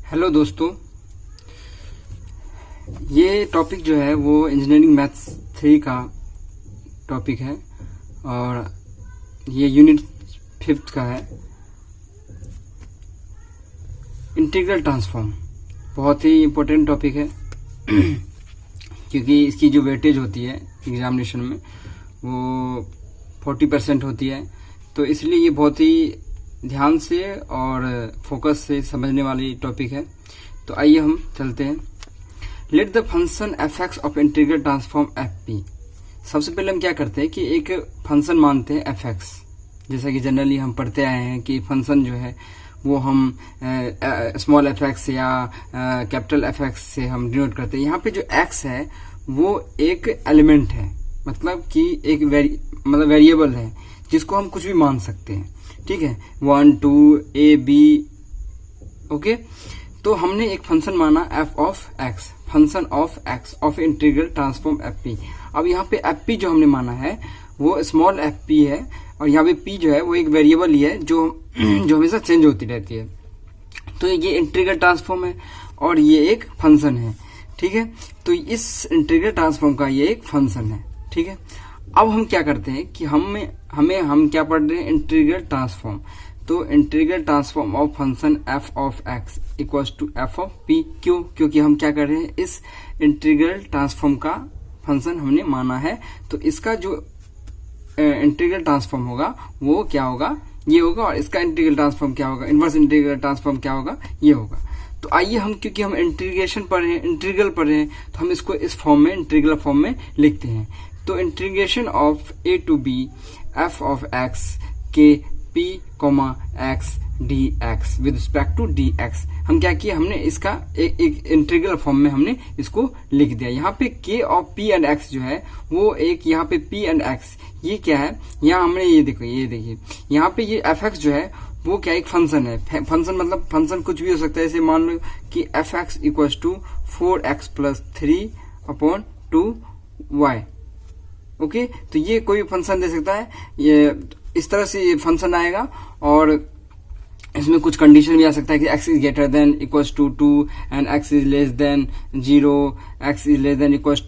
Hello दोस्तों, ये topic जो है वो इंजीनियरिंग मैथ्स 3 का टॉपिक है और ये यूनिट 5 का है। इंटीग्रल ट्रांसफॉर्म बहुत ही इम्पोर्टेंट टॉपिक है क्योंकि इसकी जो वेटेज होती है एग्जामिनेशन में वो 40% होती है, तो इसलिए ये बहुत ही ध्यान से और फोकस से समझने वाली टॉपिक है। तो आइए हम चलते हैं। Let the function F x of integral transform F P. सबसे पहले हम क्या करते हैं कि एक फंक्शन मानते हैं एफ एक्स। जैसा कि जनरली हम पढ़ते आए हैं कि फंक्शन जो है वो हम स्मॉल एफ एक्स या कैपिटल एफ एक्स से हम डिनोट करते हैं। यहाँ पे जो एक्स है वो एक एलिमेंट है, मतलब कि एक वेरिएबल है जिसको हम कुछ भी मान सकते हैं। ठीक है, 1 2 a b। ओके, तो हमने एक फंक्शन माना f of x, function of x of integral transform F P. अब यहाँ पे एफ पी जो हमने माना है वो स्मॉल एफ पी है और यहाँ पे p जो है वो एक वेरिएबल ही है जो हमेशा चेंज होती रहती है। तो ये इंटीग्रल ट्रांसफॉर्म है और ये एक फंक्शन है। ठीक है, तो इस इंटीग्रल ट्रांसफॉर्म का ये एक फंक्शन है। ठीक है, अब हम क्या करते हैं कि हम क्या पढ़ रहे हैं, इंटीग्रल ट्रांसफॉर्म। तो integral transform of function f of x equals to f of p. क्यों? क्योंकि हम क्या कर रहे हैं, इस इंटीग्रल ट्रांसफॉर्म का फंक्शन हमने माना है। तो इसका जो इंटीग्रल ट्रांसफॉर्म होगा वो क्या होगा, ये होगा, और इसका इंटीग्रल ट्रांसफॉर्म क्या होगा, इनवर्स इंटीग्रल ट्रांसफॉर्म क्या होगा, ये होगा। तो आइए हम, क्योंकि हम इंटीग्रेशन पढ़ रहे हैं, इंटीग्रल पढ़ रहे हैं, तो हम इसको इस फॉर्म में, इंटीग्रल फॉर्म में लिखते हैं। तो integration of a to b f of x के p comma x d x with respect to d x. हम क्या किए, हमने इसका एक इंटीग्रल फॉर्म में हमने इसको लिख दिया। यहाँ पे के ऑफ पी एंड एक्स जो है वो एक, यहाँ पे पी एंड एक्स ये क्या है, यहाँ हमने ये देखिए यहाँ पे ये एफ एक्स जो है वो क्या एक फंक्शन है। फंक्शन मतलब फंक्शन कुछ भी हो सकता है। जैसे मान लो कि f x equals to 4x + 3/2y। Okay, तो ये कोई फंक्शन दे सकता है, ये इस तरह से ये फंक्शन आएगा और इसमें कुछ कंडीशन भी आ सकता है कि x is greater than equals to 2 and x is less than 0, x is less than equals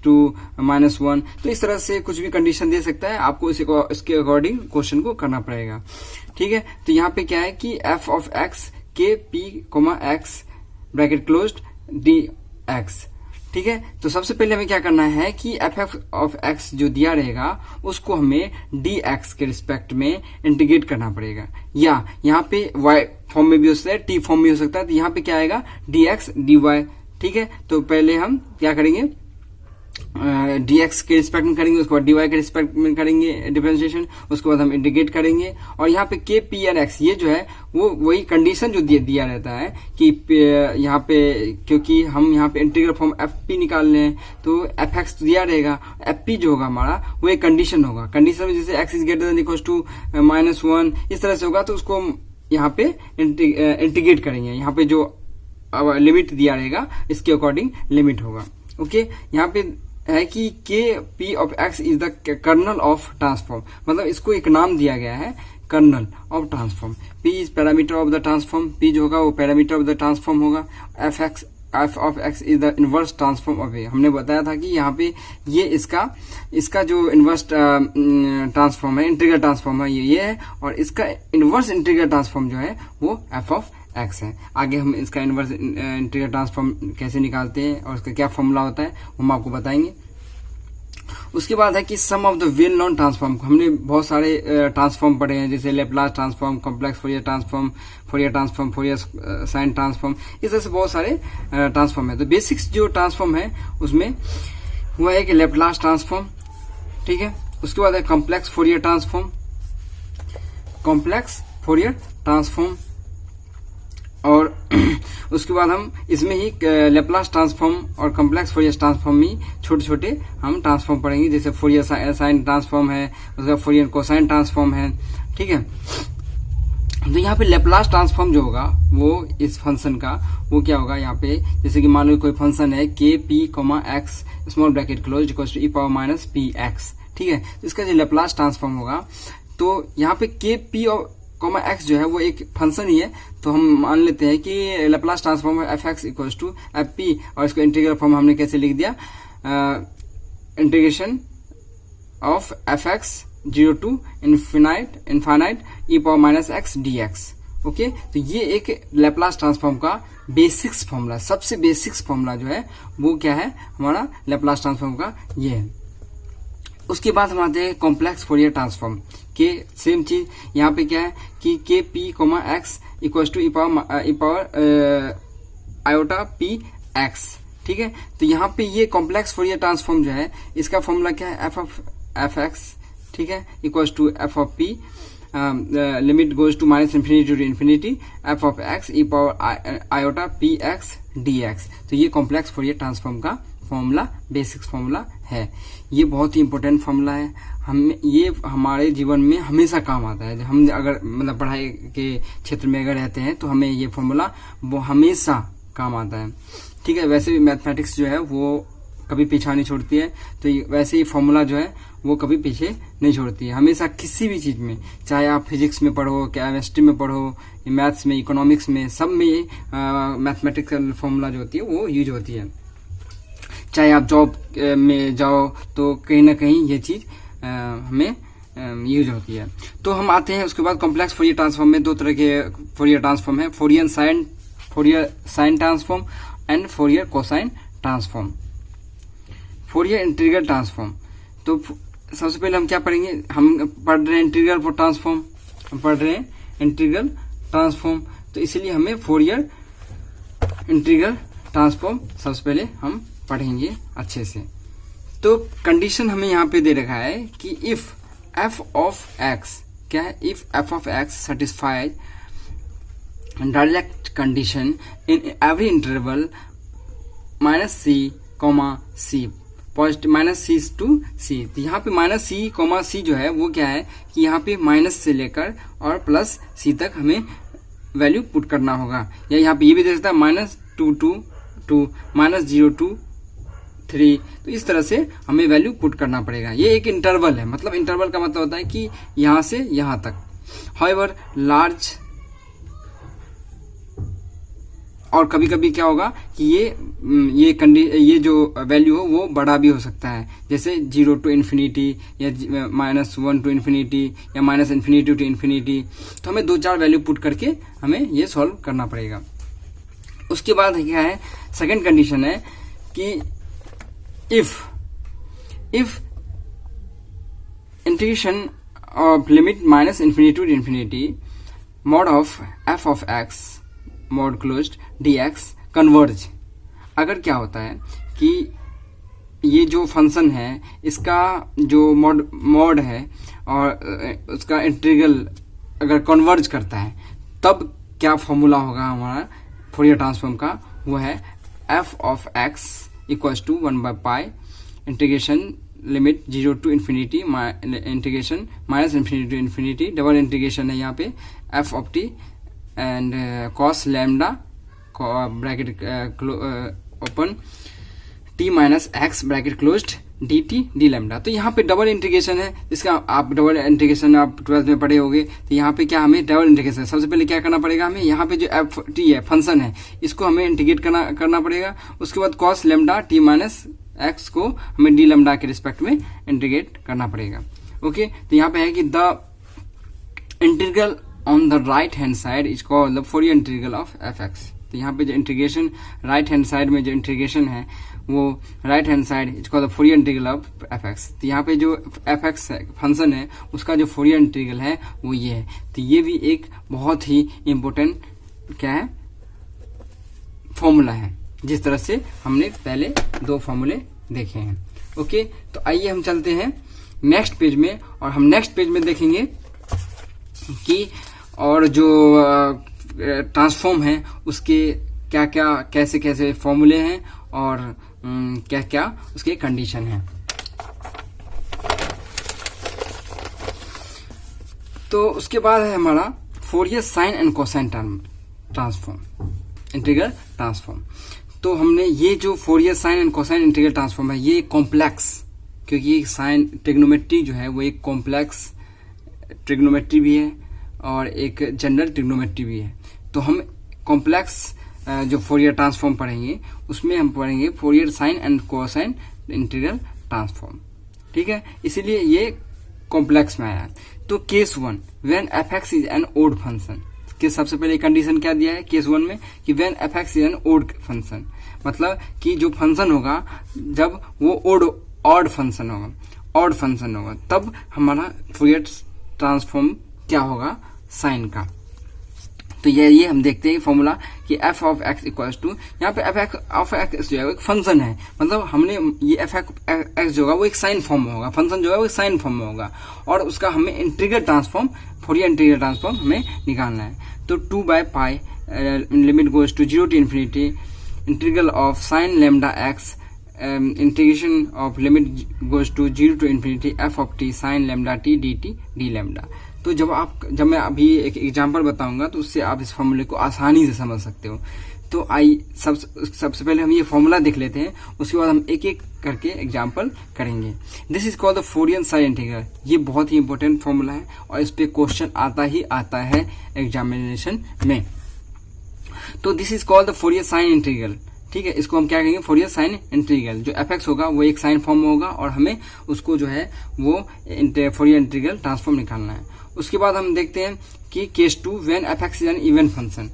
to -1। तो इस तरह से कुछ भी कंडीशन दे सकता है, आपको इसके अकॉर्डिंग क्वेश्चन को करना पड़ेगा। ठीक है, तो यहाँ पे क्या है कि f ऑफ x के p x bracket closed D x. ठीक है, तो सबसे पहले हमें क्या करना है कि एफ ऑफ एक्स जो दिया रहेगा उसको हमें डी एक्स के रिस्पेक्ट में इंटीग्रेट करना पड़ेगा, या यहाँ पे y फॉर्म में भी हो सकता है, t फॉर्म में हो सकता है। तो यहाँ पे क्या आएगा, डी एक्स डी वाई। ठीक है, तो पहले हम क्या करेंगे, dx के रिस्पेक्ट में करेंगे, उसके बाद dy के रिस्पेक्ट में करेंगे डिफरेंशिएशन, उसके बाद हम इंटीग्रेट करेंगे। और यहाँ पे k p और x ये जो है वो वही कंडीशन जो दिया रहता है कि यहाँ पे, क्योंकि हम यहाँ पे इंटीग्रल फॉर्म एफ पी निकाल रहे हैं तो एफ एक्स तो दिया रहेगा, एफ पी जो होगा हमारा वो एक कंडीशन होगा। कंडीशन में जैसे x is greater than equals to -1 इस तरह से होगा, तो उसको हम यहाँ पे इंटीग्रेट करेंगे। यहाँ पे जो लिमिट दिया रहेगा इसके अकॉर्डिंग लिमिट होगा। ओके, यहाँ पे है कि के P of X is the kernel of transform, मतलब इसको एक नाम दिया गया है, kernel of transform. P is parameter of the transform, P जो होगा वो पैरामीटर ऑफ द ट्रांसफॉर्म होगा। F of X is the inverse transform of A. हमने बताया था कि यहाँ पे ये इसका जो इनवर्स ट्रांसफॉर्म है, इंटीग्रल ट्रांसफॉर्म है ये है, और इसका इनवर्स इंटीग्रल ट्रांसफॉर्म जो है वो एफ ऑफ एक्स है। आगे हम इसका इनवर्स इंटीग्रल ट्रांसफॉर्म कैसे निकालते हैं और उसका क्या फॉर्मूला होता है वो हम आपको बताएंगे। उसके बाद है कि sum of the well known transform. हमने बहुत सारे ट्रांसफॉर्म पढ़े हैं, जैसे Laplace transform, complex Fourier transform, Fourier sine transform, इस तरह से बहुत सारे ट्रांसफॉर्म है। तो बेसिक्स जो ट्रांसफॉर्म है उसमें वो है कि लेप्लास ट्रांसफॉर्म। ठीक है, उसके बाद है कॉम्प्लेक्स फोरियर ट्रांसफॉर्म, और उसके बाद हम इसमें ही लेप्लास ट्रांसफॉर्म और कॉम्प्लेक्स फोरियर ट्रांसफॉर्म ही छोटे छोटे हम ट्रांसफॉर्म पढ़ेंगे, जैसे फोरियर साइन ट्रांसफॉर्म है, उसका फोरियर कोसाइन ट्रांसफॉर्म है। ठीक है, तो यहाँ पे लेप्लास ट्रांसफॉर्म जो होगा वो इस फंक्शन का वो क्या होगा, यहाँ पे जैसे कि मान लो कोई फंक्शन है k p x small bracket close equals to e - px। ठीक है, तो इसका जो लेप्लास ट्रांसफॉर्म होगा, तो यहाँ पे के पी कॉमा एक्स जो है वो एक फंक्शन ही है, तो हम मान लेते हैं कि Laplace transform f x equals to f p, और इसको इंटीग्रल फॉर्म हमने कैसे लिख दिया, integration of f x 0 to infinite e power minus x d x. Okay, तो ये एक लैप्लास ट्रांसफॉर्म का बेसिक्स फॉर्मूला, सबसे बेसिक्स फॉर्मूला जो है वो क्या है हमारा लैप्लास ट्रांसफॉर्म का ये है। उसके बाद हम आते हैं कॉम्प्लेक्स फोरियर ट्रांसफॉर्म के, सेम चीज यहाँ पे क्या है कि के p comma x equals to e power iota p x. ठीक है, तो यहाँ पे ये कॉम्प्लेक्स फोरियर ट्रांसफॉर्म जो है इसका फॉर्मूला क्या है, एफ एक्स, ठीक है, equals to f of p, limit goes to minus infinity to infinity f of x e power iota p x d x. तो ये कॉम्प्लेक्स फोरियर ट्रांसफॉर्म का फॉर्मूला बेसिक्स फॉर्मूला है। ये बहुत ही इंपॉर्टेंट फॉर्मूला है, हम ये हमारे जीवन में हमेशा काम आता है। हम अगर मतलब पढ़ाई के क्षेत्र में अगर रहते हैं तो हमें ये फॉर्मूला वो हमेशा काम आता है। ठीक है, वैसे भी मैथमेटिक्स जो है वो कभी पीछा नहीं छोड़ती है, तो वैसे ही फॉर्मूला जो है वो कभी पीछे नहीं छोड़ती है। हमेशा किसी भी चीज में, चाहे आप फिजिक्स में पढ़ो, केमिस्ट्री में पढ़ो, मैथ्स में, इकोनॉमिक्स में, सब में मैथमेटिकल फॉर्मूला जो होती है वो यूज होती है। चाहे आप जॉब में जाओ तो कहीं ना कहीं ये चीज हमें यूज होती है। तो हम आते हैं उसके बाद कॉम्प्लेक्स फोरियर ट्रांसफॉर्म में। दो तरह के फोरियर ट्रांसफॉर्म है, Fourier sine transform and Fourier cosine transform. Fourier integral transform, तो सबसे पहले हम क्या पढ़ेंगे, हम पढ़ रहे हैं इंटीग्रल फॉर ट्रांसफॉर्म, हम पढ़ रहे हैं इंटीग्रल ट्रांसफॉर्म, तो इसलिए हमें फोरियर इंटीग्रल ट्रांसफॉर्म सबसे पहले हम पढ़ेंगे अच्छे से। तो कंडीशन हमें यहाँ पे दे रखा है कि इफ एफ ऑफ एक्स, क्या है, if F of X satisfies direct condition in every interval minus C comma C, positive minus C to C. तो यहाँ पे माइनस सी कॉमा सी जो है वो क्या है कि यहाँ पे माइनस से लेकर और प्लस सी तक हमें वैल्यू पुट करना होगा, या यहाँ पे ये भी दे सकता है माइनस 2 to 2 माइनस 0 to 3। तो इस तरह से हमें वैल्यू पुट करना पड़ेगा। ये एक इंटरवल है, मतलब इंटरवल का मतलब होता है कि यहाँ से यहाँ तक। हाउएवर लार्ज, और कभी कभी क्या होगा कि ये जो वैल्यू हो वो बड़ा भी हो सकता है, जैसे 0 to इन्फिनिटी या -1 to इन्फिनिटी या माइनस इन्फिनिटी टू इन्फिनिटी। तो हमें 2-4 वैल्यू पुट करके हमें ये सॉल्व करना पड़ेगा। उसके बाद क्या है, सेकंड कंडीशन है कि if integration of limit minus infinity to infinity mod of f of x mod closed dx converge. अगर क्या होता है कि ये जो फंक्शन है इसका जो मॉड है और उसका इंटीग्रल अगर कन्वर्ज करता है, तब क्या फॉर्मूला होगा हमारा फोरियर ट्रांसफॉर्म का, वो है F of x equals to 1/π integration limit 0 to infinity integration minus infinity to infinity, double integration है यहाँ पे F of T and cos lambda bracket open t minus X bracket closed dt d lambda. तो यहाँ पे double integration है, इसका आप double integration आप 12th में पढ़े होंगे। तो यहाँ पे क्या हमें डबल इंटीग्रेशन, सबसे पहले क्या करना पड़ेगा, हमें यहाँ पे जो एफ टी है फंक्शन है इसको हमें इंटीग्रेट करना पड़ेगा। उसके बाद cos lambda t minus x को हमें d लैम्डा के रिस्पेक्ट में इंटीग्रेट करना पड़ेगा। ओके, तो यहाँ पे है कि the integral on the right hand side is called the Fourier integral of f x. तो यहाँ पे जो इंटीग्रेशन राइट हैंड साइड में जो इंटीग्रेशन है वो right hand side is called the Fourier integral of f x. तो यहाँ पे जो एफ एक्स फंक्शन है उसका जो फोरियर इंटीग्रल है वो ये है। तो ये भी एक बहुत ही इम्पोर्टेंट क्या है फॉर्मूला है, जिस तरह से हमने पहले 2 फॉर्मूले देखे हैं। ओके, तो आइए हम चलते हैं नेक्स्ट पेज में, और हम नेक्स्ट पेज में देखेंगे कि और जो ट्रांसफॉर्म है उसके क्या क्या कैसे कैसे फॉर्मूले हैं और क्या क्या उसके कंडीशन हैं। तो उसके बाद है हमारा Fourier sine and cosine transform integral transform. तो हमने ये जो Fourier sine and cosine integral transform है ये कॉम्प्लेक्स, क्योंकि साइन ट्रिग्नोमेट्री जो है वो एक कॉम्प्लेक्स ट्रिग्नोमेट्री भी है और एक जनरल ट्रिग्नोमेट्री भी है। तो हम कॉम्प्लेक्स जो फोरियर ट्रांसफॉर्म पढ़ेंगे उसमें हम पढ़ेंगे Fourier sine and cosine integral transform, ठीक है, इसीलिए ये कॉम्प्लेक्स में आया। तो case 1 when f(x) is an odd function, कि सबसे पहले कंडीशन क्या दिया है केस 1 में कि when f(x) is an odd function, मतलब कि जो फंक्शन होगा जब वो ऑड फंक्शन होगा तब हमारा फोरियर ट्रांसफॉर्म क्या होगा, साइन का। तो ये हम देखते हैं फॉर्मूला कि f of x equals to, यहाँ पे f ऑफ x जो है वो एक फंक्शन है, मतलब हमने ये f x जो होगा वो एक साइन फॉर्म में होगा, फंक्शन जो है वो एक साइन फॉर्म में होगा, और उसका हमें integral transform, Fourier integral transform हमें निकालना है। तो 2/π limit goes to 0 to infinity integral of sine lambda x integration of limit goes to 0 to infinity f of t sine lambda t dt d lambda. तो जब मैं अभी एक example बताऊंगा तो उससे आप इस फॉर्मूले को आसानी से समझ सकते हो। तो सबसे पहले हम ये फॉर्मूला देख लेते हैं, उसके बाद हम एक एक करके एग्जांपल करेंगे। This is called the Fourier sine integral. ये बहुत ही इंपॉर्टेंट फॉर्मूला है और इस पे क्वेश्चन आता है एग्जामिनेशन में। तो this is called the Fourier sine integral, ठीक है, इसको हम क्या कहेंगे, फोरियर साइन इंटीग्रल। जो f(x) होगा वो एक साइन फॉर्म में होगा और हमें उसको जो है वो फोरियर इंटीग्रल ट्रांसफॉर्म निकालना है। उसके बाद हम देखते हैं कि case 2 when f(x) is N even function.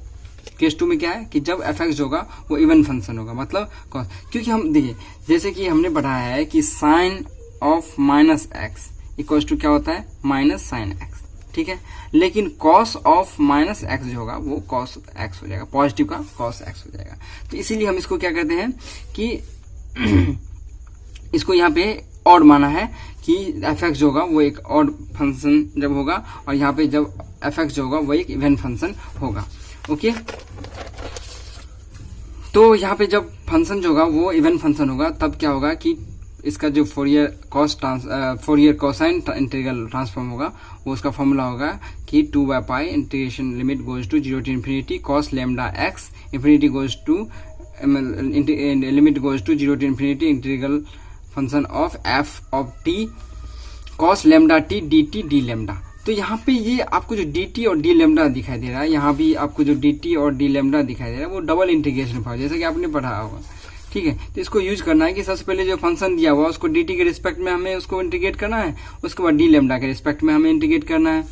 Case 2 में क्या है कि जब f(x) होगा वो इवन फंक्शन होगा, मतलब क्योंकि हम देखिए जैसे कि हमने पढ़ाया है कि sine of -x equal to क्या होता है, माइनस साइन x, ठीक है, लेकिन cos ऑफ -x जो होगा वो cos x हो जाएगा, पॉजिटिव का cos x हो जाएगा। तो इसीलिए हम इसको क्या करते हैं कि इसको यहाँ पे ऑड माना है कि f(x) जो होगा वो एक ऑड फंक्शन जब होगा, और यहाँ पे जब f(x) जो होगा वो एक इवन फंक्शन होगा। ओके, तो यहाँ पे जब फंक्शन जो होगा वो इवन फंक्शन होगा तब क्या होगा कि इसका जो फोरियर कोसाइन इंटीग्रल ट्रांसफॉर्म होगा वो उसका फॉर्मूला होगा कि 2/π integration limit goes to 0 to infinity cos lambda x infinity goes to limit goes to 0 to infinity integral function of f of t cos lambda t dt d lambda. तो यहाँ पे ये आपको जो dt और d lambda दिखाई दे रहा है, यहाँ भी आपको जो dt और d लैम्डा दिखाई दे रहा है वो डबल इंटीग्रेशन फॉर्म, जैसे कि आपने पढ़ा होगा, ठीक है। तो इसको यूज करना है कि सबसे पहले जो फंक्शन दिया हुआ उसको dt के रिस्पेक्ट में हमें उसको इंटीग्रेट करना है, उसके बाद d लैम्डा के रिस्पेक्ट में हमें इंटीग्रेट करना है।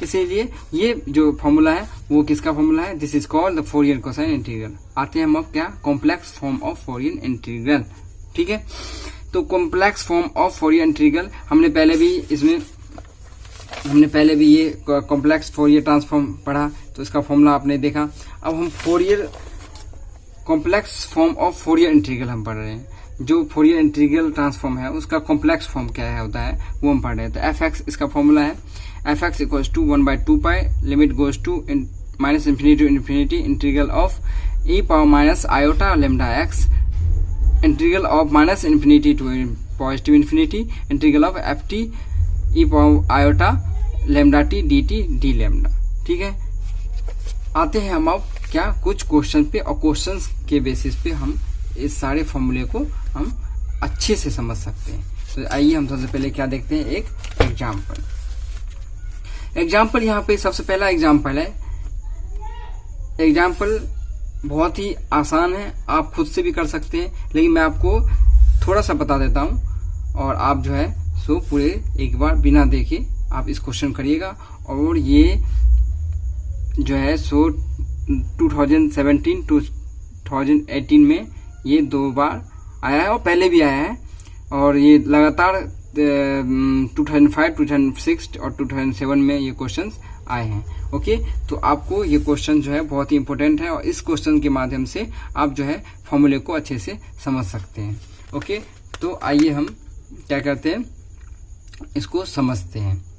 इसीलिए ये जो फॉर्मूला है वो किसका फॉर्मूला है, this is called the Fourier cosine integral. आते हैं हम अब क्या, complex form of Fourier integral, ठीक है। तो complex form of Fourier integral हमने पहले भी ये कॉम्प्लेक्स फोरियर ट्रांसफॉर्म पढ़ा, तो इसका फॉर्मूला आपने देखा। अब हम complex form of Fourier integral हम पढ़ रहे हैं। जो फोरियर इंटीग्रल ट्रांसफॉर्म है उसका कॉम्प्लेक्स फॉर्म क्या है होता है वो हम पढ़ रहे हैं। तो f(x) इसका फॉर्मूला है f(x) equals to 1/2π limit goes to -infinity to infinity integral of e power minus iota lambda x integral of -infinity to positive infinity integral of ft e power iota lambda t dt d lambda, ठीक है। आते हैं हम अब क्या कुछ question पे, और क्वेश्चंस के बेसिस पे हम इस सारे फॉर्मूले को हम अच्छे से समझ सकते हैं। तो आइए हम सबसे पहले क्या देखते हैं, एक एग्जाम्पल। यहाँ पे सबसे पहला एग्जाम्पल है, एग्जाम्पल बहुत ही आसान है, आप खुद से भी कर सकते हैं, लेकिन मैं आपको थोड़ा सा बता देता हूँ और आप जो है सो पूरे एक बार बिना देखे आप इस क्वेश्चन करिएगा। और ये जो है सो 2017 2018 में ये 2 बार आया है और पहले भी आया है, और ये लगातार 2005 2006 और 2007 में ये क्वेश्चंस आए हैं। ओके, तो आपको ये क्वेश्चन जो है बहुत ही इंपॉर्टेंट है, और इस क्वेश्चन के माध्यम से आप जो है फॉर्मूले को अच्छे से समझ सकते हैं। ओके, तो आइए हम क्या करते हैं, इसको समझते हैं।